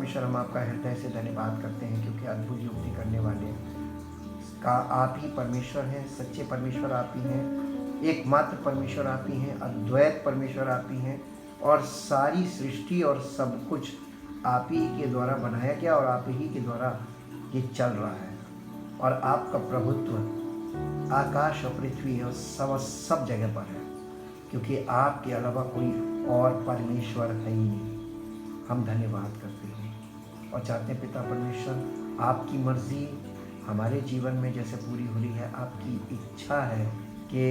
परमेश्वर, हम आपका हृदय से धन्यवाद करते हैं क्योंकि अद्भुत युक्ति करने वाले का आप ही परमेश्वर हैं। सच्चे परमेश्वर आप ही हैं, एकमात्र परमेश्वर आप ही हैं, अद्वैत परमेश्वर आप ही हैं। और सारी सृष्टि और सब कुछ आप ही के द्वारा बनाया गया और आप ही के द्वारा ये चल रहा है। और आपका प्रभुत्व आकाश और पृथ्वी और सब जगह पर है, क्योंकि आपके अलावा कोई और परमेश्वर है ही नहीं। हम धन्यवाद करते हैं और चाहते हैं पिता परमेश्वर, आपकी मर्जी हमारे जीवन में जैसे पूरी हो रही है, आपकी इच्छा है कि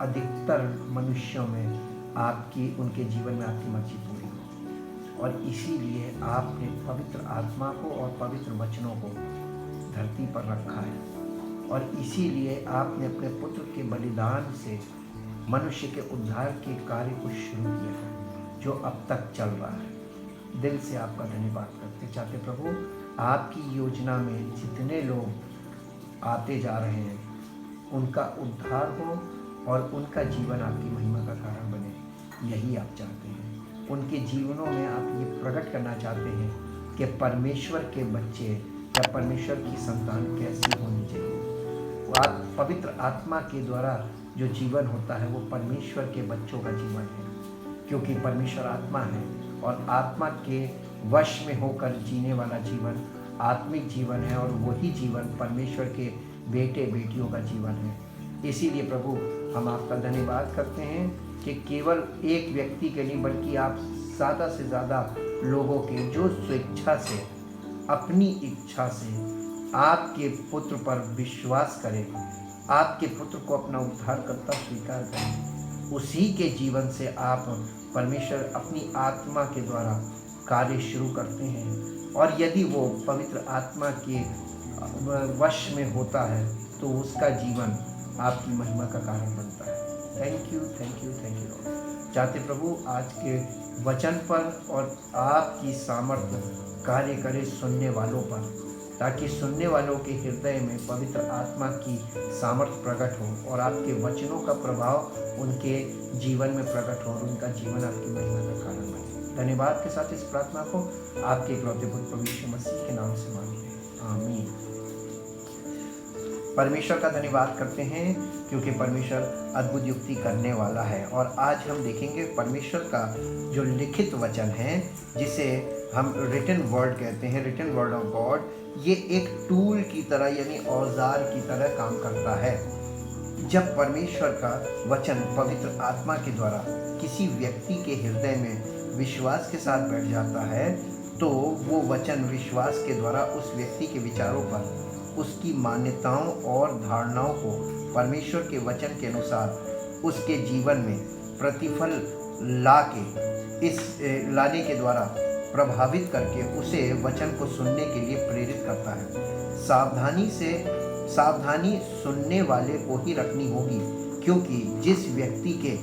अधिकतर मनुष्यों में उनके जीवन में आपकी मर्जी पूरी हो। और इसीलिए आपने पवित्र आत्मा को और पवित्र वचनों को धरती पर रखा है। और इसीलिए आपने अपने पुत्र के बलिदान से मनुष्य के उद्धार के कार्य को शुरू किया है, जो अब तक चल रहा है। दिल से आपका धन्यवाद करते चाहते प्रभु, आपकी योजना में जितने लोग आते जा रहे हैं उनका उद्धार हो और उनका जीवन आपकी महिमा का कारण बने, यही आप चाहते हैं। उनके जीवनों में आप ये प्रकट करना चाहते हैं कि परमेश्वर के बच्चे या परमेश्वर की संतान कैसी होनी चाहिए। आप पवित्र आत्मा के द्वारा जो जीवन होता है वो परमेश्वर के बच्चों का जीवन है, क्योंकि परमेश्वर आत्मा है और आत्मा के वश में होकर जीने वाला जीवन आत्मिक जीवन है, और वही जीवन परमेश्वर के बेटे बेटियों का जीवन है। इसीलिए प्रभु, हम आपका धन्यवाद करते हैं कि केवल एक व्यक्ति के नहीं बल्कि आप ज़्यादा से ज़्यादा लोगों के जो स्वेच्छा से, अपनी इच्छा से आपके पुत्र पर विश्वास करें, आपके पुत्र को अपना उद्धारकर्ता स्वीकार करें, उसी के जीवन से आप परमेश्वर अपनी आत्मा के द्वारा कार्य शुरू करते हैं। और यदि वो पवित्र आत्मा के वश में होता है तो उसका जीवन आपकी महिमा का कारण बनता है। Thank you, thank you, thank you Lord. चाहते प्रभु, आज के वचन पर और आपकी सामर्थ्य कार्य करे सुनने वालों पर, ताकि सुनने वालों के हृदय में पवित्र आत्मा की सामर्थ्य प्रकट हो और आपके वचनों का प्रभाव उनके जीवन में प्रकट हो और उनका जीवन आपकी महिमा का कारण बने। धन्यवाद के साथ इस प्रार्थना को आपके इकलौते पुत्र प्रभु यीशु मसीह के नाम से मांगते हैं, आमीन। परमेश्वर का धन्यवाद करते हैं क्योंकि परमेश्वर अद्भुत युक्ति करने वाला है। और आज हम देखेंगे परमेश्वर का जो लिखित वचन है, जिसे हम रिटन वर्ड कहते हैं, रिटन वर्ड ऑफ गॉड, ये एक टूल की तरह यानी औजार की तरह काम करता है। जब परमेश्वर का वचन पवित्र आत्मा के द्वारा किसी व्यक्ति के हृदय में विश्वास के साथ बैठ जाता है, तो वो वचन विश्वास के द्वारा उस व्यक्ति के विचारों पर, उसकी मान्यताओं और धारणाओं को परमेश्वर के वचन के अनुसार उसके जीवन में प्रतिफल लाने के द्वारा प्रभावित करके उसे वचन को सुनने के लिए प्रेरित करता है। सावधानी सुनने वाले को ही रखनी होगी, क्योंकि जिस व्यक्ति के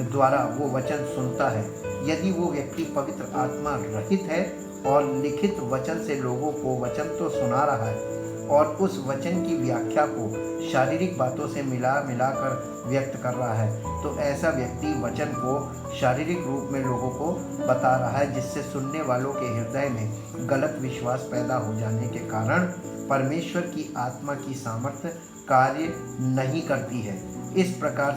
द्वारा वो वचन सुनता है, यदि वो व्यक्ति पवित्र आत्मा रहित है और लिखित वचन से लोगों को वचन तो सुना रहा है और उस वचन की व्याख्या को शारीरिक बातों से मिलाकर व्यक्त कर रहा है, तो ऐसा व्यक्ति वचन को शारीरिक रूप में लोगों को बता रहा है, जिससे सुनने वालों के हृदय में गलत विश्वास पैदा हो जाने के कारण परमेश्वर की आत्मा की सामर्थ्य कार्य नहीं करती है। इस प्रकार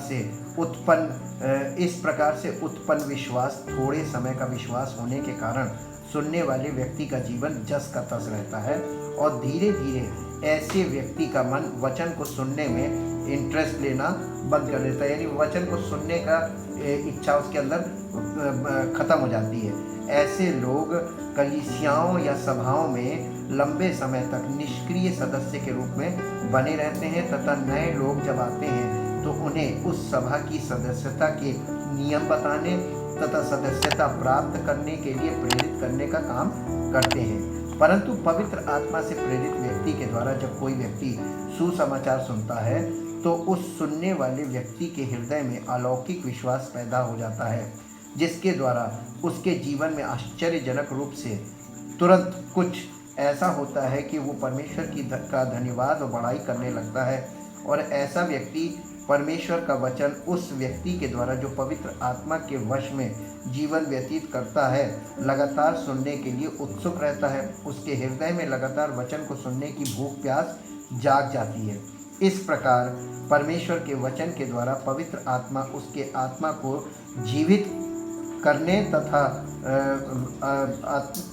से उत्पन्न विश्वास थोड़े समय का विश्वास होने के कारण सुनने वाले व्यक्ति का जीवन जस का तस रहता है, और धीरे धीरे ऐसे व्यक्ति का मन वचन को सुनने में इंटरेस्ट लेना बंद कर देता है, यानी वचन को सुनने का इच्छा उसके अंदर खत्म हो जाती है। ऐसे लोग कलीसियाओं या सभाओं में लंबे समय तक निष्क्रिय सदस्य के रूप में बने रहते हैं, तथा नए लोग जब आते हैं तो उन्हें उस सभा की सदस्यता के नियम बताने तथा सदस्यता प्राप्त करने के लिए प्रेरित करने का काम करते हैं। परंतु पवित्र आत्मा से प्रेरित व्यक्ति के द्वारा जब कोई व्यक्ति सुसमाचार सुनता है, तो उस सुनने वाले व्यक्ति के हृदय में अलौकिक विश्वास पैदा हो जाता है, जिसके द्वारा उसके जीवन में आश्चर्यजनक रूप से तुरंत कुछ ऐसा होता है कि वो परमेश्वर का धन्यवाद और बड़ाई करने लगता है। और ऐसा व्यक्ति परमेश्वर का वचन उस व्यक्ति के द्वारा जो पवित्र आत्मा के वश में जीवन व्यतीत करता है, लगातार सुनने के लिए उत्सुक रहता है। उसके हृदय में लगातार वचन को सुनने की भूख प्यास जाग जाती है। इस प्रकार परमेश्वर के वचन के द्वारा पवित्र आत्मा उसके आत्मा को जीवित करने तथा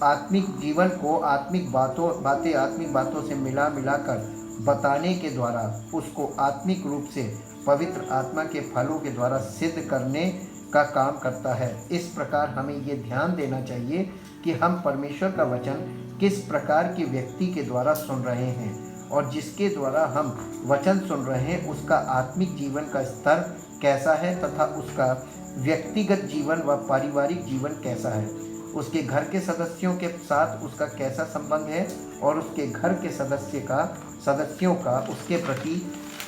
आत्मिक जीवन को आत्मिक बातों से मिला कर बताने के द्वारा उसको आत्मिक रूप से पवित्र आत्मा के फलों के द्वारा सिद्ध करने का काम करता है। इस प्रकार हमें ये ध्यान देना चाहिए कि हम परमेश्वर का वचन किस प्रकार के व्यक्ति के द्वारा सुन रहे हैं और जिसके द्वारा हम वचन सुन रहे हैं उसका आत्मिक जीवन का स्तर कैसा है तथा उसका व्यक्तिगत जीवन व पारिवारिक जीवन कैसा है, उसके घर के सदस्यों के साथ उसका कैसा संबंध है और उसके घर के सदस्यों का उसके प्रति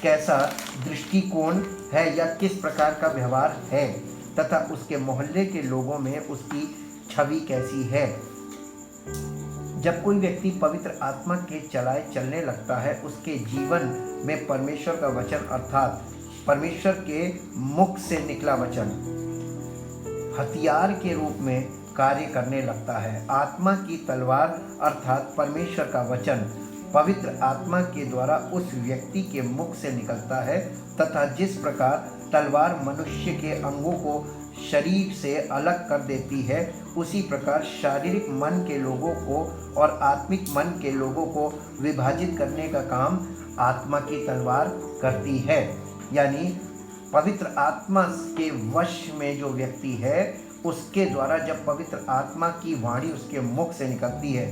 कैसा दृष्टिकोण है या किस प्रकार का व्यवहार है तथा उसके मोहल्ले के लोगों में उसकी छवि कैसी है। जब कोई व्यक्ति पवित्र आत्मा के चलने लगता है, उसके जीवन में परमेश्वर का वचन अर्थात परमेश्वर के मुख से निकला वचन हथियार के रूप में कार्य करने लगता है। आत्मा की तलवार अर्थात परमेश्वर का वचन पवित्र आत्मा के द्वारा उस व्यक्ति के मुख से निकलता है तथा जिस प्रकार तलवार मनुष्य के अंगों को शरीर से अलग कर देती है, उसी प्रकार शारीरिक मन के लोगों को और आत्मिक मन के लोगों को विभाजित करने का काम आत्मा की तलवार करती है। यानी पवित्र आत्मा के वश में जो व्यक्ति है उसके द्वारा जब पवित्र आत्मा की वाणी उसके मुख से निकलती है,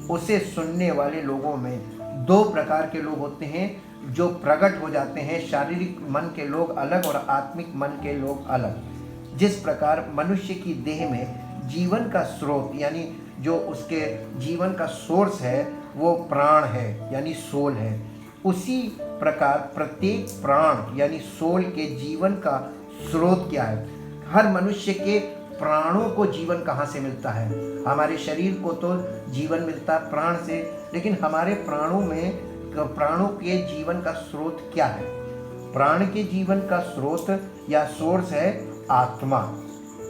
उसे सुनने वाले लोगों में दो प्रकार के लोग होते हैं जो प्रकट हो जाते हैं। शारीरिक मन के लोग अलग और आत्मिक मन के लोग अलग। जिस प्रकार मनुष्य की देह में जीवन का स्रोत यानी जो उसके जीवन का सोर्स है वो प्राण है यानी सोल है, उसी प्रकार प्रत्येक प्राण यानी सोल के जीवन का स्रोत क्या है। हर मनुष्य के प्राणों को जीवन कहाँ से मिलता है? हमारे शरीर को तो जीवन मिलता है प्राण से, लेकिन हमारे प्राणों के जीवन का स्रोत क्या है? प्राण के जीवन का स्रोत या सोर्स है आत्मा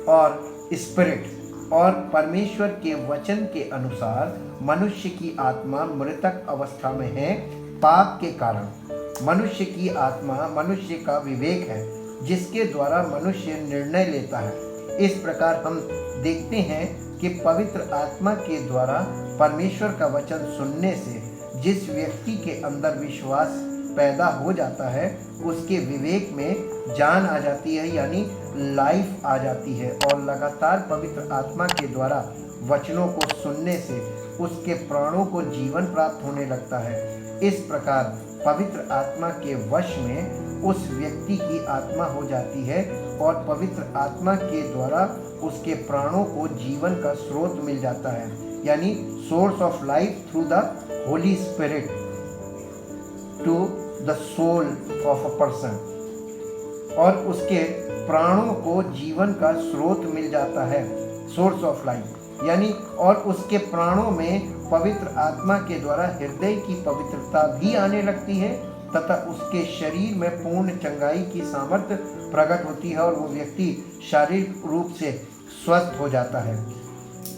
और स्पिरिट। और परमेश्वर के वचन के अनुसार मनुष्य की आत्मा मृतक अवस्था में है पाप के कारण। मनुष्य की आत्मा मनुष्य का विवेक है जिसके द्वारा मनुष्य निर्णय लेता है। इस प्रकार हम देखते हैं कि पवित्र आत्मा के द्वारा परमेश्वर का वचन सुनने से जिस व्यक्ति के अंदर विश्वास पैदा हो जाता है उसके विवेक में जान आ जाती है यानी लाइफ आ जाती है, और लगातार पवित्र आत्मा के द्वारा वचनों को सुनने से उसके प्राणों को जीवन प्राप्त होने लगता है। इस प्रकार पवित्र आत्मा के वश में उस व्यक्ति की आत्मा हो जाती है और पवित्र आत्मा के द्वारा उसके प्राणों को जीवन का स्रोत मिल जाता है यानी source of life through the holy spirit to the soul of a person, और उसके प्राणों को जीवन का स्रोत मिल जाता है सोर्स ऑफ लाइफ यानी, और उसके प्राणों में पवित्र आत्मा के द्वारा हृदय की पवित्रता भी आने लगती है तथा उसके शरीर में पूर्ण चंगाई की सामर्थ्य प्रकट होती है और वो व्यक्ति शारीरिक रूप से स्वस्थ हो जाता है।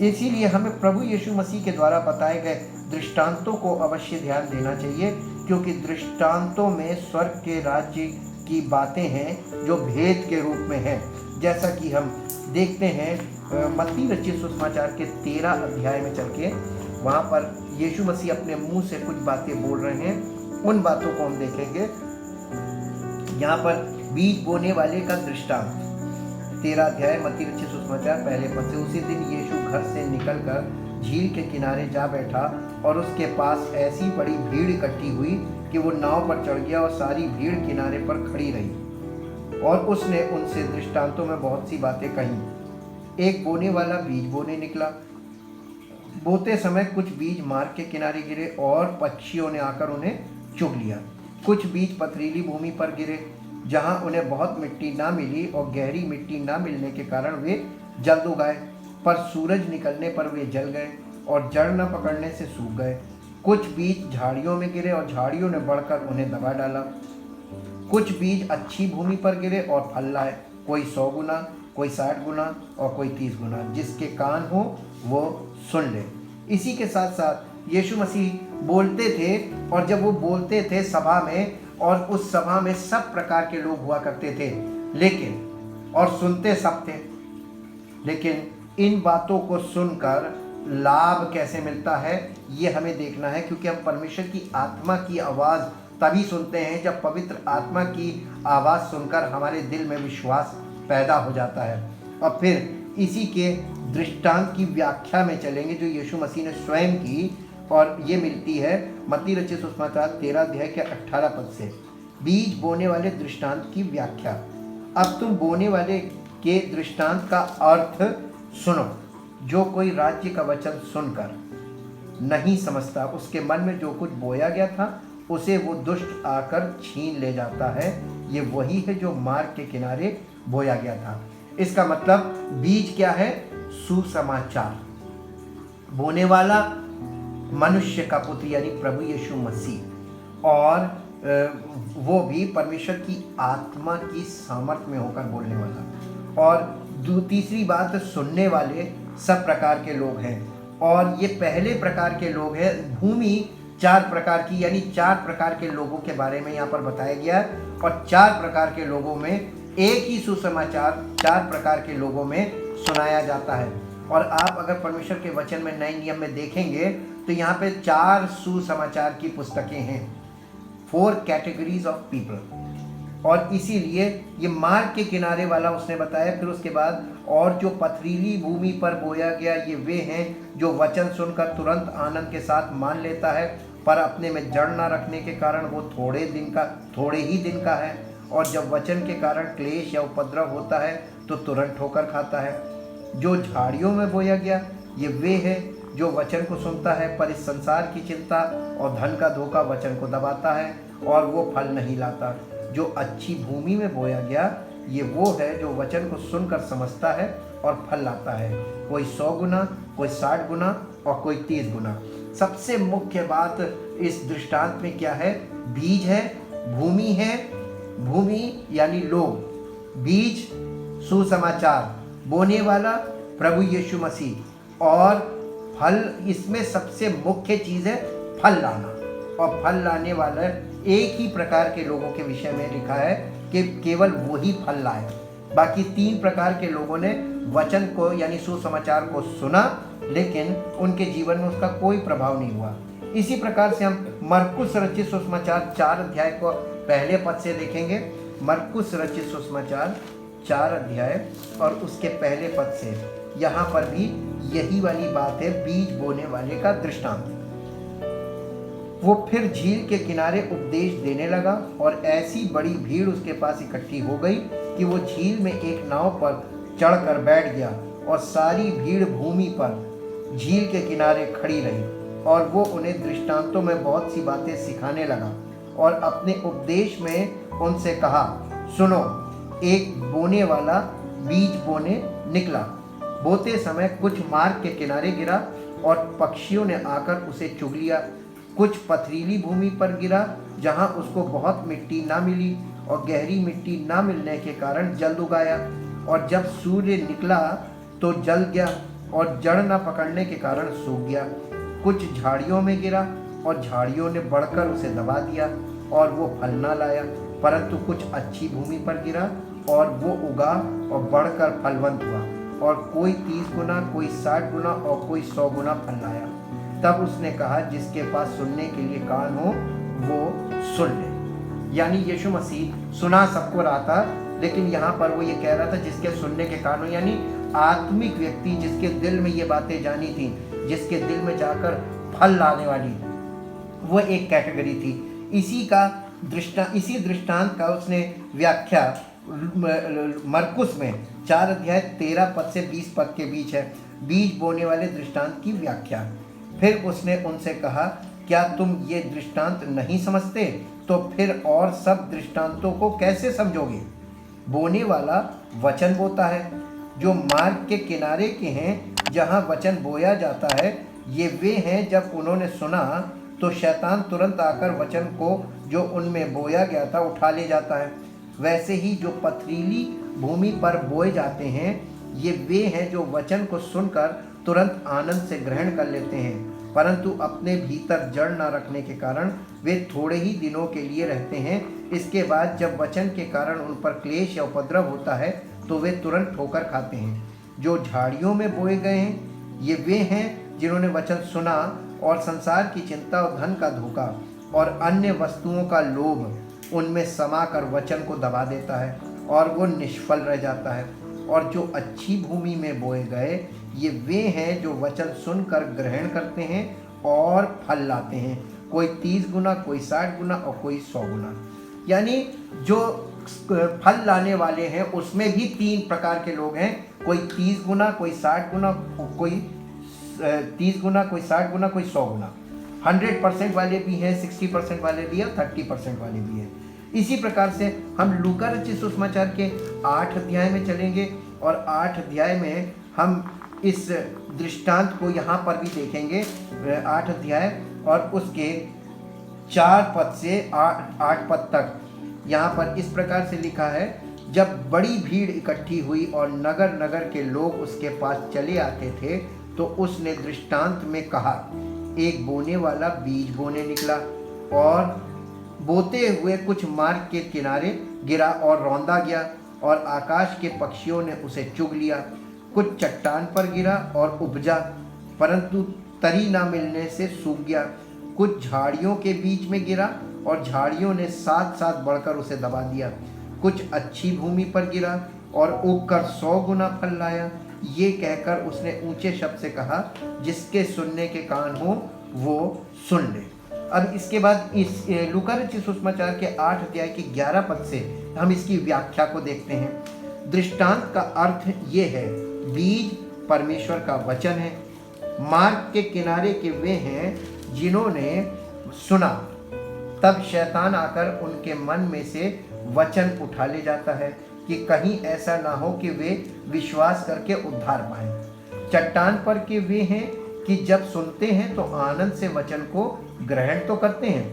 इसीलिए हमें प्रभु यीशु मसीह के द्वारा बताए गए दृष्टांतों को अवश्य ध्यान देना चाहिए, क्योंकि दृष्टांतों में स्वर्ग के राज्य की बातें हैं जो भेद के रूप में हैं। जैसा कि हम देखते हैं मत्ती रचित सुसमाचार के 13 अध्याय में चल के वहाँ पर यीशु मसीह अपने मुंह से कुछ बातें बोल रहे हैं। उन बातों को हम देखेंगे। यहाँ पर बीज बोने वाले का दृष्टांत 13 अध्याय मत्ती रचित सुसमाचार पहले पद से। उसी दिन यीशु घर से निकलकर झील के किनारे जा बैठा और उसके पास ऐसी बड़ी भीड़ इकट्ठी हुई कि वो नाव पर चढ़ गया और सारी भीड़ किनारे पर खड़ी रही। और उसने उनसे दृष्टांतों में बहुत सी बातें कही। एक बोने वाला बीज बोने निकला। बोते समय कुछ बीज मार्ग के किनारे गिरे और पक्षियों ने आकर उन्हें चुग लिया। कुछ बीज पथरीली भूमि पर गिरे जहां उन्हें बहुत मिट्टी ना मिली और गहरी मिट्टी ना मिलने के कारण वे जल्द उगाए, पर सूरज निकलने पर वे जल गए और जड़ न पकड़ने से सूख गए। कुछ बीज झाड़ियों में गिरे और झाड़ियों ने बढ़कर उन्हें दबा डाला। कुछ बीज अच्छी भूमि पर गिरे और फल लाए, कोई 100 गुना, कोई 60 गुना और कोई 30 गुना। जिसके कान हो वो सुन ले। इसी के साथ साथ यीशु मसीह बोलते थे, और जब वो बोलते थे सभा में, और उस सभा में सब प्रकार के लोग हुआ करते थे, लेकिन और सुनते सब थे, लेकिन इन बातों को सुनकर लाभ कैसे मिलता है ये हमें देखना है, क्योंकि हम परमेश्वर की आत्मा की आवाज़ तभी सुनते हैं जब पवित्र आत्मा की आवाज़ सुनकर हमारे दिल में विश्वास पैदा हो जाता है। और फिर इसी के दृष्टांत की व्याख्या में चलेंगे जो यीशु मसीह ने स्वयं की, और ये मिलती है मत्ती रचित सुसमाचार 13 अध्याय के 18 पद से। बीज बोने वाले दृष्टांत की व्याख्या। अब तुम बोने वाले के दृष्टांत का अर्थ सुनो। जो कोई राज्य का वचन सुनकर नहीं समझता, उसके मन में जो कुछ बोया गया था उसे वो दुष्ट आकर छीन ले जाता है। ये वही है जो मार्ग के किनारे बोया गया था। इसका मतलब बीज क्या है? सुसमाचार। बोने वाला मनुष्य का पुत्र यानी प्रभु यीशु मसीह, और वो भी परमेश्वर की आत्मा की सामर्थ्य में होकर बोलने वाला। और तीसरी बात, सुनने वाले सब प्रकार के लोग हैं, और ये पहले प्रकार के लोग हैं। भूमि 4 प्रकार की, यानी 4 प्रकार के लोगों के बारे में यहाँ पर बताया गया है, और 4 प्रकार के लोगों में एक ही सुसमाचार 4 प्रकार के लोगों में सुनाया जाता है। और आप अगर परमेश्वर के वचन में नए नियम में देखेंगे तो यहाँ पे 4 सुसमाचार की पुस्तकें हैं, 4 कैटेगरीज ऑफ पीपल। और इसीलिए ये मार्ग के किनारे वाला उसने बताया। फिर उसके बाद और जो पथरीली भूमि पर बोया गया, ये वे हैं जो वचन सुनकर तुरंत आनंद के साथ मान लेता है, पर अपने में जड़ ना रखने के कारण वो थोड़े ही दिन का है, और जब वचन के कारण क्लेश या उपद्रव होता है तो तुरंत ठोकर खाता है। जो झाड़ियों में बोया गया, ये वे है जो वचन को सुनता है, पर इस संसार की चिंता और धन का धोखा वचन को दबाता है और वो फल नहीं लाता। जो अच्छी भूमि में बोया गया, ये वो है जो वचन को सुनकर समझता है और फल लाता है, कोई 100 गुना, कोई 60 गुना और कोई 30 गुना। सबसे मुख्य बात इस दृष्टांत में क्या है? बीज है, भूमि है। भूमि यानी लोग, बीज सुसमाचार, बोने वाला प्रभु यीशु मसीह, और फल। इसमें सबसे मुख्य चीज़ है फल लाना, और फल लाने वाला एक ही प्रकार के लोगों के विषय में लिखा है कि केवल वही फल लाए। बाकी 3 प्रकार के लोगों ने वचन को यानी सुसमाचार को सुना, लेकिन उनके जीवन में उसका कोई प्रभाव नहीं हुआ। इसी प्रकार से हम मरकुस रचित सुसमाचार 4 अध्याय को पहले पद से देखेंगे। मरकुस रचित सुसमाचार 4 अध्याय और उसके पहले पद से, यहाँ पर भी यही वाली बात है, बीज बोने वाले का दृष्टांत। वो फिर झील के किनारे उपदेश देने लगा, और ऐसी बड़ी भीड़ उसके पास इकट्ठी हो गई कि वो झील में एक नाव पर चढ़कर बैठ गया, और सारी भीड़ भूमि पर झील के किनारे खड़ी रही। और वो उन्हें दृष्टांतों में बहुत सी बातें सिखाने लगा, और अपने उपदेश में उनसे कहा, सुनो, एक बोने वाला बीज बोने निकला। बोते समय कुछ मार्ग के किनारे गिरा, और पक्षियों ने आकर उसे चुग लिया। कुछ पथरीली भूमि पर गिरा, जहाँ उसको बहुत मिट्टी ना मिली, और गहरी मिट्टी ना मिलने के कारण जल्द उगाया, और जब सूर्य निकला तो जल गया, और जड़ न पकड़ने के कारण सूख गया। कुछ झाड़ियों में गिरा, और झाड़ियों ने बढ़कर उसे दबा दिया, और वो फल ना लाया। परंतु कुछ अच्छी भूमि पर गिरा, और वो उगा और बढ़कर फलवंत हुआ, और कोई 30 गुना, कोई 60 गुना और कोई 100 गुना फल लाया। तब उसने कहा, जिसके पास सुनने के लिए कान हो वो सुन ले। यानी यीशु मसीह सुना सबको रहा था, लेकिन यहाँ पर वो ये कह रहा था जिसके सुनने के कान हो, यानी आत्मिक व्यक्ति जिसके दिल में ये बातें जानी थी, जिसके दिल में जाकर फल लाने वाली, वो एक कैटेगरी थी। इसी दृष्टांत का उसने व्याख्या मरकुस में 4 अध्याय 13 पद से 20 पद के बीच है, बीज बोने वाले दृष्टांत की व्याख्या। फिर उसने उनसे कहा, क्या तुम ये दृष्टांत नहीं समझते? तो फिर और सब दृष्टांतों को कैसे समझोगे? बोने वाला वचन बोता है, जो मार्ग के किनारे के हैं, जहाँ वचन बोया जाता है, ये वे हैं जब उन्होंने सुना तो शैतान तुरंत आकर वचन को जो उनमें बोया गया था उठा ले जाता है। वैसे ही जो पथरीली भूमि पर बोए जाते हैं, ये वे हैं जो वचन को सुनकर तुरंत आनंद से ग्रहण कर लेते हैं, परंतु अपने भीतर जड़ न रखने के कारण वे थोड़े ही दिनों के लिए रहते हैं। इसके बाद जब वचन के कारण उन पर क्लेश या उपद्रव होता है तो वे तुरंत ठोकर खाते हैं। जो झाड़ियों में बोए गए हैं, ये वे हैं जिन्होंने वचन सुना और संसार की चिंता और धन का धोखा और अन्य वस्तुओं का लोभ उनमें समाकर वचन को दबा देता है और वो निष्फल रह जाता है। और जो अच्छी भूमि में बोए गए, ये वे हैं जो वचन सुनकर ग्रहण करते हैं और फल लाते हैं, कोई 30 गुना, कोई 60 गुना और कोई 100 गुना। यानी जो फल लाने वाले हैं उसमें भी 3 प्रकार के लोग हैं, कोई 30 गुना, कोई 60 गुना, कोई 30 गुना, कोई 60 गुना, कोई 100 गुना। 100% वाले भी हैं, 60% वाले भी हैं, 30% वाले भी हैं। इसी प्रकार से हम लूका रचित सुसमाचार के 8 अध्याय में चलेंगे और 8 अध्याय में हम इस दृष्टांत को यहाँ पर भी देखेंगे। 8 अध्याय और उसके 4 पद से 8 पद तक यहाँ पर इस प्रकार से लिखा है, जब बड़ी भीड़ इकट्ठी हुई और नगर नगर के लोग उसके पास चले आते थे तो उसने दृष्टांत में कहा, एक बोने वाला बीज बोने निकला और बोते हुए कुछ मार्ग के किनारे गिरा और रौंदा गया और आकाश के पक्षियों ने उसे चुग लिया। कुछ चट्टान पर गिरा और उपजा, परंतु तरी ना मिलने से सूख गया। कुछ झाड़ियों के बीच में गिरा और झाड़ियों ने साथ साथ बढ़कर उसे दबा दिया। कुछ अच्छी भूमि पर गिरा और उगकर 100 गुना फल लाया। ये कहकर उसने ऊंचे शब्द से कहा, जिसके सुनने के कान हो वो सुन ले। अब इसके बाद इस लूका रचित सुसमाचार के 8 अध्याय के 11 पद से हम इसकी व्याख्या को देखते हैं। दृष्टांत का अर्थ ये है, बीज परमेश्वर का वचन है, मार्ग के किनारे के वे हैं जिन्होंने सुना, तब शैतान आकर उनके मन में से वचन उठा ले जाता है कि कहीं ऐसा ना हो कि वे विश्वास करके उद्धार पाएं। चट्टान पर के वे हैं कि जब सुनते हैं तो आनंद से वचन को ग्रहण तो करते हैं,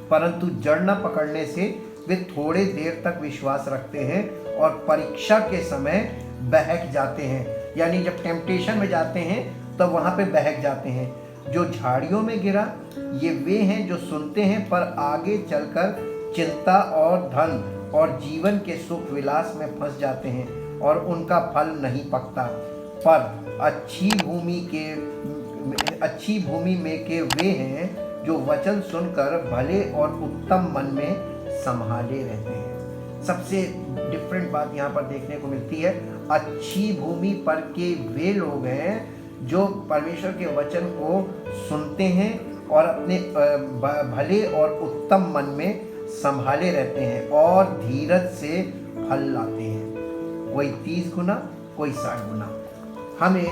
परंतु जड़ न पकड़ने से वे थोड़े देर तक विश्वास रखते हैं और परीक्षा के समय बहक जाते हैं। यानी जब टेम्पटेशन में जाते हैं तब वहाँ पे बहक जाते हैं। जो झाड़ियों में गिरा, ये वे हैं जो सुनते हैं पर आगे चलकर चिंता और धन और जीवन के सुख विलास में फंस जाते हैं और उनका फल नहीं पकता। पर अच्छी भूमि में के वे हैं जो वचन सुनकर भले और उत्तम मन में संभाले रहते हैं। सबसे डिफरेंट बात यहाँ पर देखने को मिलती है, अच्छी भूमि पर के वे लोग हैं जो परमेश्वर के वचन को सुनते हैं और अपने भले और उत्तम मन में संभाले रहते हैं और धीरज से फल लाते हैं, कोई 30 गुना, कोई 60 गुना। हमें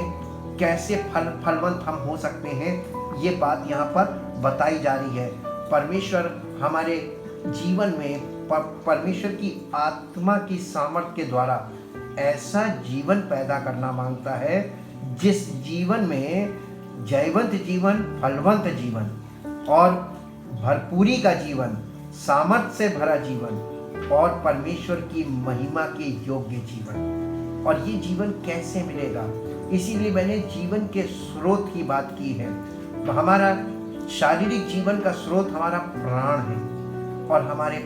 कैसे फलवंत हम हो सकते हैं, ये बात यहाँ पर बताई जा रही है। परमेश्वर हमारे जीवन में परमेश्वर की आत्मा की सामर्थ्य के द्वारा ऐसा जीवन पैदा करना मांगता है जिस जीवन में जयवंत जीवन, फलवंत जीवन और भरपूरी का जीवन, सामर्थ्य से भरा जीवन और परमेश्वर की महिमा के योग्य जीवन। और ये जीवन कैसे मिलेगा, इसीलिए मैंने जीवन के स्रोत की बात की है। तो हमारा शारीरिक जीवन का स्रोत हमारा प्राण है और हमारे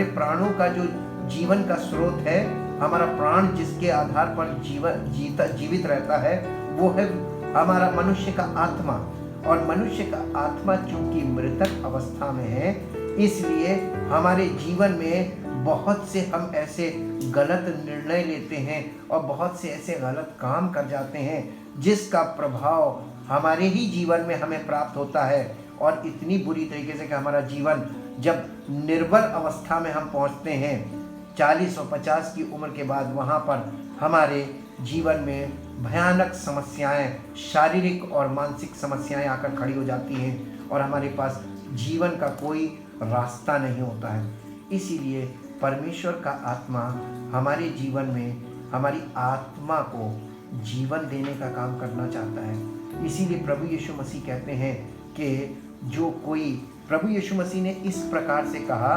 प्राणों का जो जीवन का स्रोत है, हमारा प्राण जिसके आधार पर जीवित रहता है, वो है हमारा मनुष्य का आत्मा। और मनुष्य का आत्मा चूंकि मृतक अवस्था में है, इसलिए हमारे जीवन में बहुत से हम ऐसे गलत निर्णय लेते हैं और बहुत से ऐसे गलत काम कर जाते हैं जिसका प्रभाव हमारे ही जीवन में हमें प्राप्त होता है। और इतनी बुरी तरीके से कि हमारा जीवन जब निर्बल अवस्था में हम पहुंचते हैं 40 और 50 की उम्र के बाद, वहाँ पर हमारे जीवन में भयानक समस्याएं, शारीरिक और मानसिक समस्याएं आकर खड़ी हो जाती हैं और हमारे पास जीवन का कोई रास्ता नहीं होता है। इसीलिए परमेश्वर का आत्मा हमारे जीवन में हमारी आत्मा को जीवन देने का काम करना चाहता है। इसीलिए प्रभु यीशु मसीह कहते हैं कि जो कोई, प्रभु यीशु मसीह ने इस प्रकार से कहा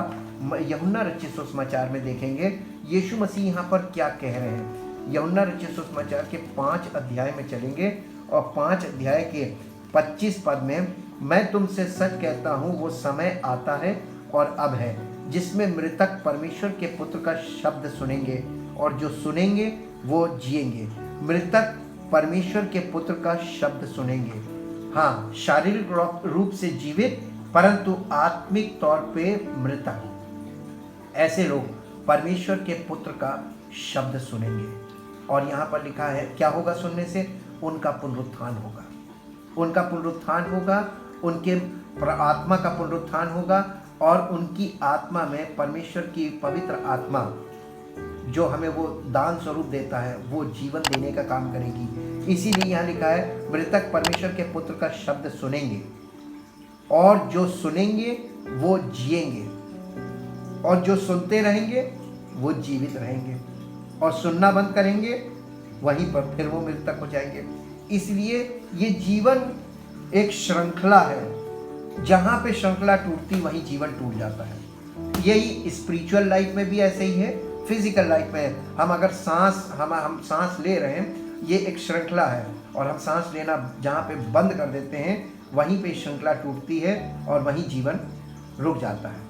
यूहन्ना रचित सुसमाचार में देखेंगे यीशु मसीह यहाँ पर क्या कह रहे हैं। यूहन्ना रचित सुसमाचार के 5 अध्याय में चलेंगे और 5 अध्याय के 25 पद में, मैं तुमसे सच कहता हूँ वो समय आता है और अब है जिसमें मृतक परमेश्वर के पुत्र का शब्द सुनेंगे और जो सुनेंगे वो जिएंगे। मृतक परमेश्वर के पुत्र का शब्द सुनेंगे, हाँ शारीरिक रूप से जीवित परंतु आत्मिक तौर पे मृतक। ऐसे लोग परमेश्वर के पुत्र का शब्द सुनेंगे और यहाँ पर लिखा है क्या होगा सुनने से, उनका पुनरुत्थान होगा। उनका पुनरुत्थान होगा, उनके आत्मा का पुनरुत्थान होगा और उनकी आत्मा में परमेश्वर की पवित्र आत्मा जो हमें वो दान स्वरूप देता है वो जीवन देने का काम करेगी। इसीलिए यहाँ लिखा है मृतक परमेश्वर के पुत्र का शब्द सुनेंगे और जो सुनेंगे वो जिएंगे और जो सुनते रहेंगे वो जीवित रहेंगे और सुनना बंद करेंगे वहीं पर फिर वो मृतक हो जाएंगे। इसलिए ये जीवन एक श्रृंखला है, जहाँ पे श्रृंखला टूटती वहीं जीवन टूट जाता है। यही स्पिरिचुअल लाइफ में भी ऐसे ही है, फिजिकल लाइफ में हम अगर हम सांस ले रहे हैं, ये एक श्रृंखला है और हम सांस लेना जहाँ पे बंद कर देते हैं वहीं पे श्रृंखला टूटती है और वहीं जीवन रुक जाता है।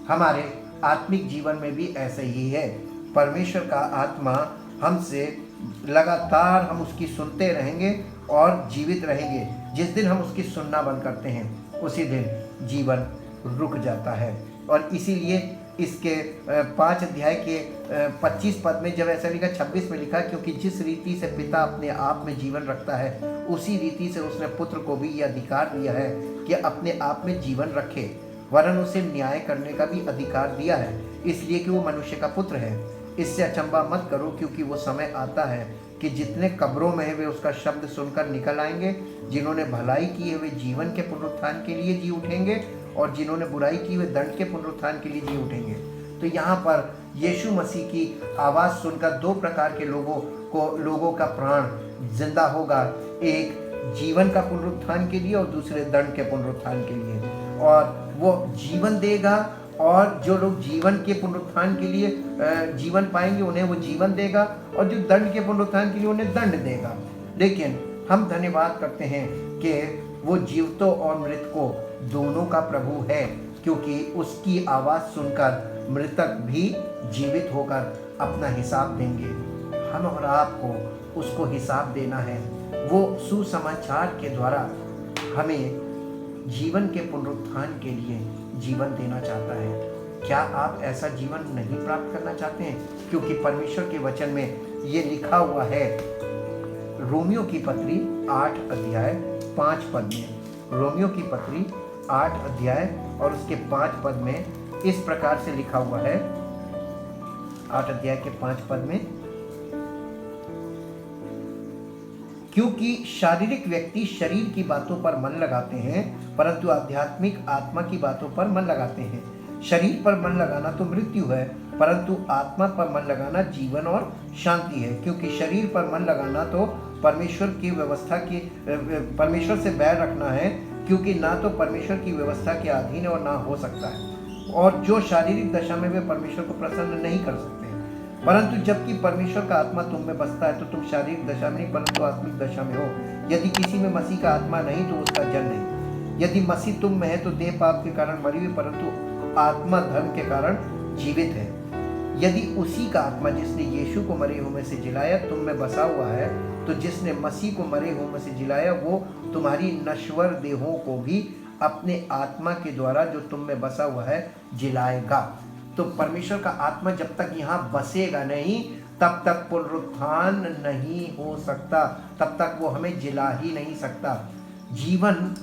हमारे आत्मिक जीवन में भी ऐसे ही है। परमेश्वर का आत्मा हमसे लगातार हम उसकी सुनते रहेंगे और जीवित रहेंगे। जिस दिन हम उसकी सुनना बंद करते हैं उसी दिन जीवन रुक जाता है। और इसीलिए इसके 5 अध्याय के 25 पद में जब ऐसा लिखा, 26 में लिखा, क्योंकि जिस रीति से पिता अपने आप में जीवन रखता है उसी रीति से उसने पुत्र को भी यह अधिकार दिया है कि अपने आप में जीवन रखे, वरन उसे न्याय करने का भी अधिकार दिया है, इसलिए कि वो मनुष्य का पुत्र है। इससे अचंभा मत करो, क्योंकि वो समय आता है कि जितने कब्रों में है वे उसका शब्द सुनकर निकल आएंगे। जिन्होंने भलाई की है वे जीवन के पुनरुत्थान के लिए जी उठेंगे और जिन्होंने बुराई की वे दंड के पुनरुत्थान के लिए जी उठेंगे। तो यहाँ पर यीशु मसीह की आवाज़ सुनकर 2 प्रकार के लोगों का प्राण जिंदा होगा, एक जीवन का पुनरुत्थान के लिए और दूसरे दंड के पुनरुत्थान के लिए। और वो जीवन देगा और जो लोग जीवन के पुनरुत्थान के लिए जीवन पाएंगे उन्हें वो जीवन देगा और जो दंड के पुनरुत्थान के लिए उन्हें दंड देगा। लेकिन हम धन्यवाद करते हैं कि वो जीवितों और मृतकों दोनों का प्रभु है, क्योंकि उसकी आवाज़ सुनकर मृतक भी जीवित होकर अपना हिसाब देंगे। हम और आपको उसको हिसाब देना है। वो सुसमाचार के द्वारा हमें जीवन के पुनरुत्थान के लिए जीवन देना चाहता है। क्या आप ऐसा जीवन नहीं प्राप्त करना चाहते हैं? क्योंकि परमेश्वर के वचन में ये लिखा हुआ है, रोमियो की पत्री 8 अध्याय 5 पद में, रोमियो की पत्री 8 अध्याय और उसके 5 पद में इस प्रकार से लिखा हुआ है। 8 अध्याय के 5 पद में, क्योंकि शारीरिक व्यक्ति शरीर की बातों पर मन लगाते हैं परंतु आध्यात्मिक आत्मा की बातों पर मन लगाते हैं। शरीर पर मन लगाना तो मृत्यु है, परंतु आत्मा पर मन लगाना जीवन और शांति है। क्योंकि शरीर पर मन लगाना तो परमेश्वर की व्यवस्था की परमेश्वर से बैर रखना है, क्योंकि ना तो परमेश्वर की व्यवस्था के अधीन और ना हो सकता है। और जो शारीरिक दशा में वे परमेश्वर को प्रसन्न नहीं कर सकते। परंतु जबकि परमेश्वर का आत्मा तुम में बसता है तो तुम शारीरिक दशा में नहीं परंतु आत्मिक दशा में हो। यदि किसी में मसीह का आत्मा नहीं तो उसका जन नहीं। यदि मसीह तुम में है तो देह पाप के कारण मरी हुई परंतु आत्मा धर्म के कारण जीवित है। यदि उसी का आत्मा जिसने यीशु को मरे हुए में से जिलाया तुम में बसा हुआ है, तो जिसने मसीह को मरे हुए में से जिलाया वो तुम्हारी नश्वर देहों को भी अपने आत्मा के द्वारा जो तुम में बसा हुआ है जिलाएगा। तो परमेश्वर का आत्मा जब तक यहाँ बसेगा नहीं तब तक पुनरुत्थान नहीं हो सकता, तब तक वो हमें जिला ही नहीं सकता। जीवन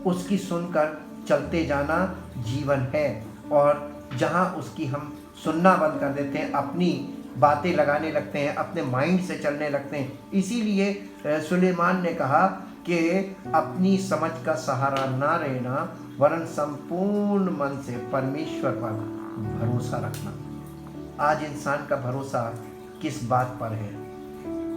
उसकी सुनकर चलते जाना जीवन है, और जहाँ उसकी हम सुनना बंद कर देते हैं, अपनी बातें लगाने लगते हैं, अपने माइंड से चलने लगते हैं। इसीलिए सुलेमान ने कहा कि अपनी समझ का सहारा ना रहना वरन संपूर्ण मन से परमेश्वर पर भरोसा रखना। आज इंसान का भरोसा किस बात पर है?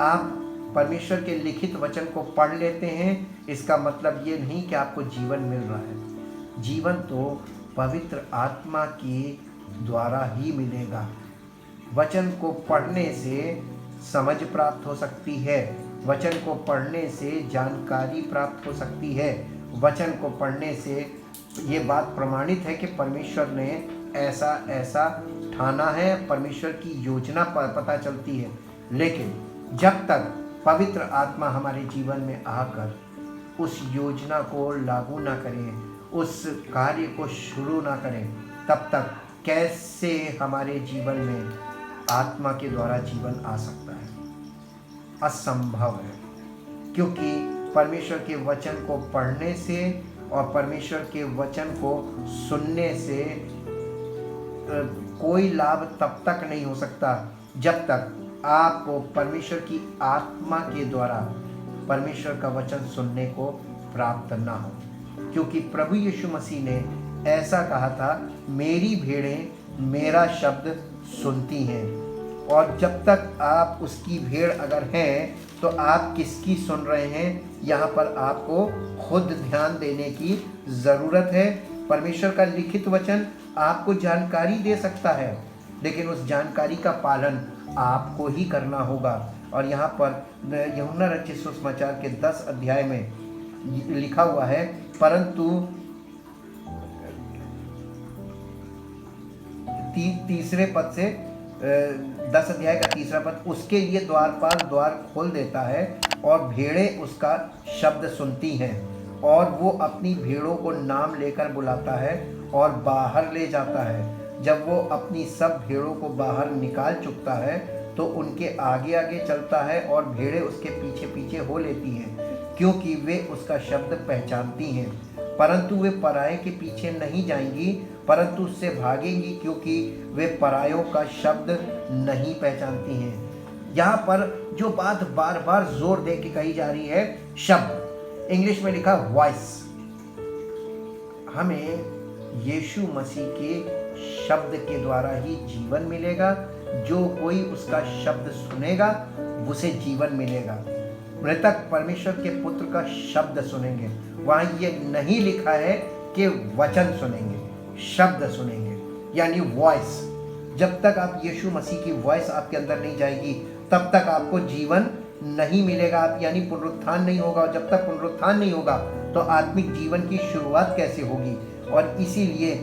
आप परमेश्वर के लिखित वचन को पढ़ लेते हैं, इसका मतलब ये नहीं कि आपको जीवन मिल रहा है। जीवन तो पवित्र आत्मा की द्वारा ही मिलेगा। वचन को पढ़ने से समझ प्राप्त हो सकती है, वचन को पढ़ने से जानकारी प्राप्त हो सकती है, वचन को पढ़ने से ये बात प्रमाणित है कि परमेश्वर ने ऐसा ऐसा ठाना है, परमेश्वर की योजना पता चलती है। लेकिन जब तक पवित्र आत्मा हमारे जीवन में आकर उस योजना को लागू ना करें, उस कार्य को शुरू ना करें, तब तक कैसे हमारे जीवन में आत्मा के द्वारा जीवन आ सकता है? असंभव है। क्योंकि परमेश्वर के वचन को पढ़ने से और परमेश्वर के वचन को सुनने से कोई लाभ तब तक नहीं हो सकता जब तक आपको परमेश्वर की आत्मा के द्वारा परमेश्वर का वचन सुनने को प्राप्त ना हो। क्योंकि प्रभु यीशु मसीह ने ऐसा कहा था, मेरी भेड़ें मेरा शब्द सुनती हैं। और जब तक आप उसकी भेड़ अगर हैं तो आप किसकी सुन रहे हैं, यहाँ पर आपको खुद ध्यान देने की ज़रूरत है। परमेश्वर का लिखित वचन आपको जानकारी दे सकता है, लेकिन उस जानकारी का पालन आपको ही करना होगा। और यहाँ पर यूहन्ना रचित सुसमाचार के 10 अध्याय में लिखा हुआ है, परंतु तीसरे पद से 10 अध्याय का तीसरा पद, उसके लिए द्वारपाल द्वार खोल देता है और भेड़ें उसका शब्द सुनती हैं, और वो अपनी भेड़ों को नाम लेकर बुलाता है और बाहर ले जाता है। जब वो अपनी सब भेड़ों को बाहर निकाल चुकता है तो उनके आगे आगे चलता है और भेड़ें उसके पीछे पीछे हो लेती हैं, क्योंकि वे उसका शब्द पहचानती हैं। परंतु वे पराये के पीछे नहीं जाएंगी, परंतु उससे भागेंगी, क्योंकि वे परायों का शब्द नहीं पहचानती हैं। यहाँ पर जो बात बार बार जोर दे के कही जा रही है, शब्द, इंग्लिश में लिखा वॉइस। हमें यीशु मसीह के शब्द के द्वारा ही जीवन मिलेगा। जो कोई उसका शब्द सुनेगा उसे जीवन मिलेगा। मृतक परमेश्वर के पुत्र का शब्द सुनेंगे। वहाँ ये नहीं लिखा है कि वचन सुनेंगे, शब्द सुनेंगे, यानी वॉइस। जब तक आप यीशु मसीह की वॉइस आपके अंदर नहीं जाएगी तब तक आपको जीवन नहीं मिलेगा। आप यानी पुनरुत्थान नहीं होगा, और जब तक पुनरुत्थान नहीं होगा तो आत्मिक जीवन की शुरुआत कैसे होगी? और इसीलिए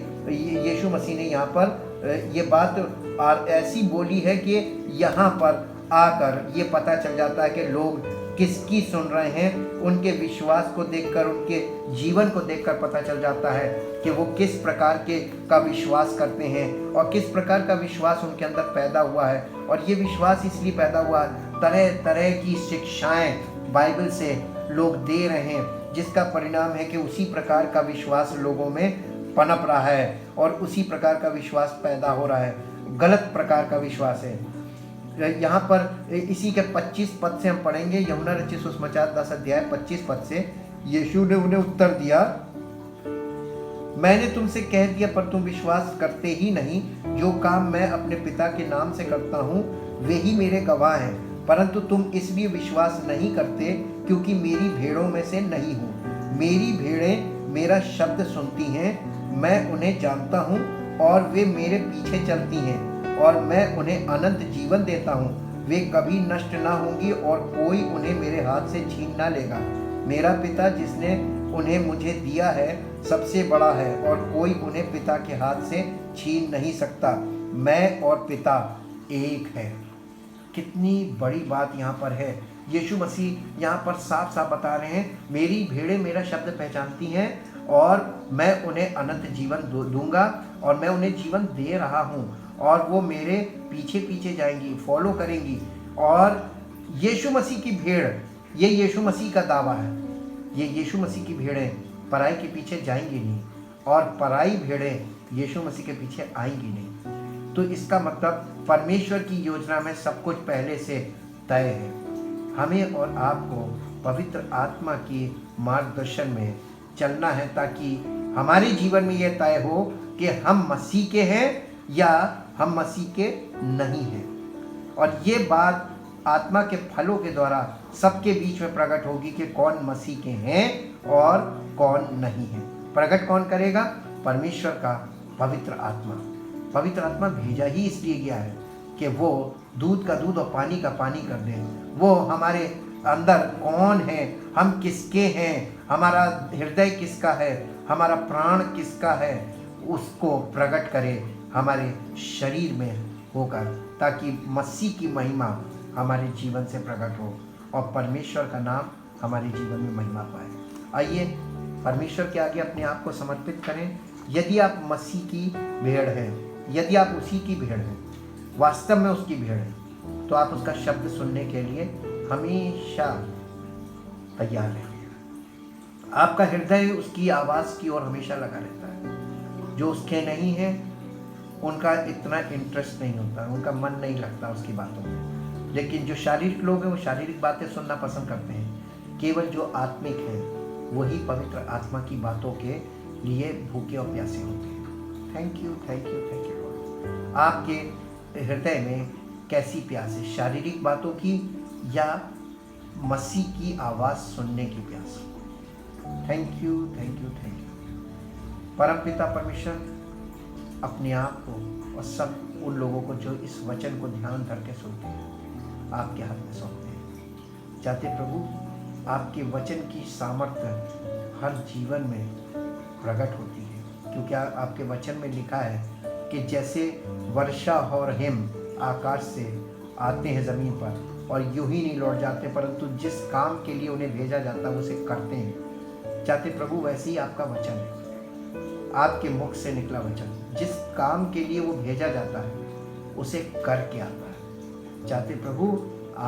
यीशु मसीह ने यहाँ पर ये बात ऐसी बोली है कि यहाँ पर आकर ये पता चल जाता है कि लोग किसकी सुन रहे हैं। उनके विश्वास को देखकर, उनके जीवन को देखकर पता चल जाता है कि वो किस प्रकार का विश्वास करते हैं और किस प्रकार का विश्वास उनके अंदर पैदा हुआ है। और ये विश्वास इसलिए पैदा हुआ, तरह तरह की शिक्षाएं बाइबल से लोग दे रहे हैं, जिसका परिणाम है कि उसी प्रकार का विश्वास लोगों में पनप रहा है और उसी प्रकार का विश्वास पैदा हो रहा है। गलत प्रकार का विश्वास है। यहाँ पर इसी के 25 पद से हम पढ़ेंगे, यूहन्ना रचित सुसमाचार 10 अध्याय 25 पद से। यीशु ने उन्हें उत्तर दिया, मैंने तुमसे कह दिया पर तुम विश्वास करते ही नहीं। जो काम मैं अपने पिता के नाम से करता हूँ वे ही मेरे गवाह हैं, परंतु तुम इसलिए विश्वास नहीं करते क्योंकि मेरी भेड़ों में से नहीं हूँ। मेरी भेड़ें मेरा शब्द सुनती हैं, मैं उन्हें जानता हूँ और वे मेरे पीछे चलती हैं, और मैं उन्हें अनंत जीवन देता हूँ। वे कभी नष्ट ना होंगी और कोई उन्हें मेरे हाथ से छीन ना लेगा। मेरा पिता जिसने उन्हें मुझे दिया है सबसे बड़ा है, और कोई उन्हें पिता के हाथ से छीन नहीं सकता। मैं और पिता एक है। कितनी बड़ी बात यहाँ पर है। यीशु मसीह यहाँ पर साफ साफ बता रहे हैं, मेरी भेड़ें मेरा शब्द पहचानती हैं और मैं उन्हें अनंत जीवन दूंगा, और मैं उन्हें जीवन दे रहा हूँ, और वो मेरे पीछे पीछे जाएंगी, फॉलो करेंगी। और यीशु मसीह की भेड़, ये यीशु मसीह का दावा है, ये यीशु मसीह की भेड़ें पराई के पीछे जाएंगी नहीं, और पराई भेड़ें यीशु मसीह के पीछे आएंगी नहीं। तो इसका मतलब परमेश्वर की योजना में सब कुछ पहले से तय है। हमें और आपको पवित्र आत्मा की मार्गदर्शन में चलना है, ताकि हमारे जीवन में यह तय हो कि हम मसीह के हैं या हम मसीह के नहीं हैं। और ये बात आत्मा के फलों के द्वारा सबके बीच में प्रकट होगी कि कौन मसीह के हैं और कौन नहीं है। प्रकट कौन करेगा? परमेश्वर का पवित्र आत्मा। पवित्र आत्मा भेजा ही इसलिए गया है कि वो दूध का दूध और पानी का पानी कर दे। वो हमारे अंदर कौन है, हम किसके हैं, हमारा हृदय किसका है, हमारा प्राण किसका है, उसको प्रकट करे हमारे शरीर में होकर, ताकि मसीह की महिमा हमारे जीवन से प्रकट हो और परमेश्वर का नाम हमारे जीवन में महिमा पाए। आइए परमेश्वर के आगे अपने आप को समर्पित करें। यदि आप मसीह की भेड़ हैं, यदि आप उसी की भेड़ हैं, वास्तव में उसकी भेड़ हैं, तो आप उसका शब्द सुनने के लिए हमेशा तैयार रहें। आपका हृदय उसकी आवाज़ की ओर हमेशा लगा रहता है। जो उसके नहीं है उनका इतना इंटरेस्ट नहीं होता, उनका मन नहीं लगता उसकी बातों में। लेकिन जो शारीरिक लोग हैं वो शारीरिक बातें सुनना पसंद करते हैं। केवल जो आत्मिक हैं वही पवित्र आत्मा की बातों के लिए भूखे और प्यासे होते हैं। Thank you, thank you, thank you Lord. आपके हृदय में कैसी प्यास है, शारीरिक बातों की या मसीह की आवाज़ सुनने की प्यास? Thank you, thank you, thank you. परमपिता परमेश्वर अपने आप को और सब उन लोगों को जो इस वचन को ध्यान धर के सुनते हैं आपके हाथ में सौंपते हैं। चाहते प्रभु आपके वचन की सामर्थ्य हर जीवन में प्रकट होती है, क्योंकि आपके वचन में लिखा है कि जैसे वर्षा और हिम आकाश से आते हैं ज़मीन पर और यूं ही नहीं लौट जाते, परंतु जिस काम के लिए उन्हें भेजा जाता है उसे करते हैं। चाहते प्रभु वैसे ही आपका वचन है, आपके मुख से निकला वचन जिस काम के लिए वो भेजा जाता है उसे करके आता है। चाहते प्रभु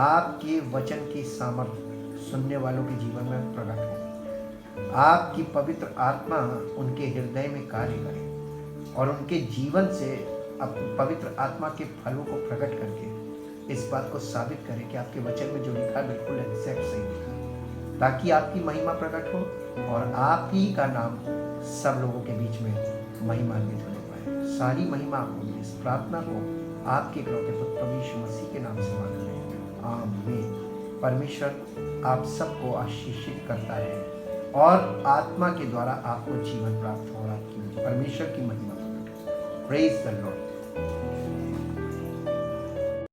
आपके वचन की सामर्थ्य सुनने वालों के जीवन में प्रकट हो, आपकी पवित्र आत्मा उनके हृदय में कार्य करे और उनके जीवन से पवित्र आत्मा के फलों को प्रकट करके इस बात को साबित करे कि आपके वचन में जो लिखा बिल्कुल एग्जैक्ट सही लिखा, ताकि आपकी महिमा प्रकट हो और आप ही का नाम सब लोगों के बीच में महिमान्वित होने पाए। सारी महिमा आपको मिले। इस प्रार्थना को आपके इकलौते पुत्र प्रभु यीशु मसीह के नाम से मांगते हैं, आमीन। परमेश्वर आप सबको आशीषित करता है और आत्मा के द्वारा आपको जीवन प्राप्त हो और आपकी परमेश्वर की महिमा प्रकट हो। Praise the Lord.